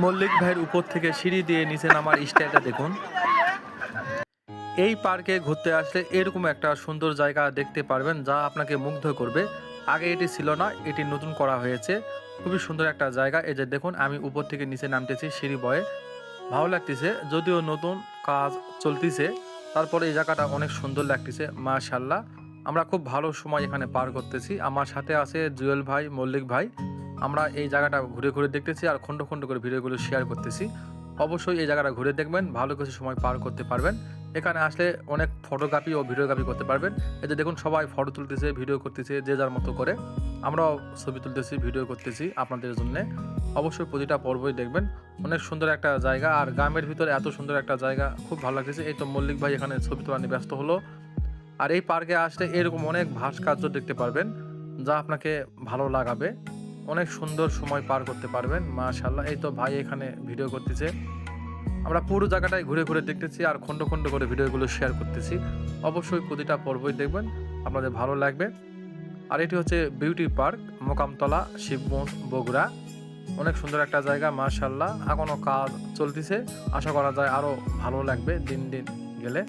মল্লিক ভাইয়ের উপর থেকে সিঁড়ি দিয়ে নিচে নামার স্টাইলটা দেখুন। এই পার্কে ঘুরতে আসলে এরকম একটা সুন্দর জায়গা দেখতে পারবেন যা আপনাকে মুগ্ধ করবে। আগে এটি ছিল না, এটি নতুন করা হয়েছে। খুবই সুন্দর একটা জায়গা। এই যে দেখুন আমি উপর থেকে নিচে নামতেছি সিঁড়ি বয়ে। ভালো লাগতেছে, যদিও নতুন কাজ চলতিছে, তারপরে এই জায়গাটা অনেক সুন্দর লাগতেছে মাশাআল্লাহ। আমরা খুব ভালো সময় এখানে পার করতেছি। আমার সাথে আছে জুয়েল ভাই, মল্লিক ভাই। আমরা এই জায়গাটা ঘুরে ঘুরে দেখতেছি আর খন্ড খন্ড করে ভিডিওগুলো শেয়ার করতেছি। অবশ্যই এই জায়গাটা ঘুরে দেখবেন, ভালো কিছু সময় পার করতে পারবেন। এখানে আসলে অনেক ফটোগ্রাফি ও ভিডিওগ্রাফি করতে পারবেন। এই যে দেখুন সবাই ফটো তুলতেছে, ভিডিও করতেছে যে যার মতো করে। আমরাও ছবি তুলতেছি, ভিডিও করতেছি আপনাদের জন্যে। অবশ্যই প্রতিটা পর্বই দেখবেন। অনেক সুন্দর একটা জায়গা, আর গ্রামের ভিতরে এত সুন্দর একটা জায়গা খুব ভালো লাগতেছে। এই তো মল্লিক ভাই এখানে ছবি তোলা নিয়ে ব্যস্ত হলো। আর এই পার্কে আসলে এরকম অনেক ভাস্কর্য দেখতে পারবেন যা আপনাকে ভালো লাগাবে। অনেক সুন্দর সময় পার করতে পারবেন মাশাআল্লাহ। এই তো ভাই এখানে ভিডিও করতেছে। আমরা পুরো জায়গাটাই ঘুরে ঘুরে দেখতেছি আর খন্ড খন্ড করে ভিডিওগুলো শেয়ার করতেছি। অবশ্যই প্রতিটা পর্বই দেখবেন, আপনাদের ভালো লাগবে। আর এটি হচ্ছে বিউটি পার্ক, মোকামতলা, শিবগঞ্জ, বগুড়া। অনেক সুন্দর একটা জায়গা মাশাআল্লাহ। এখনো কাজ চলতিছে, আশা করা যায় আরো ভালো লাগবে দিন দিন গেলে।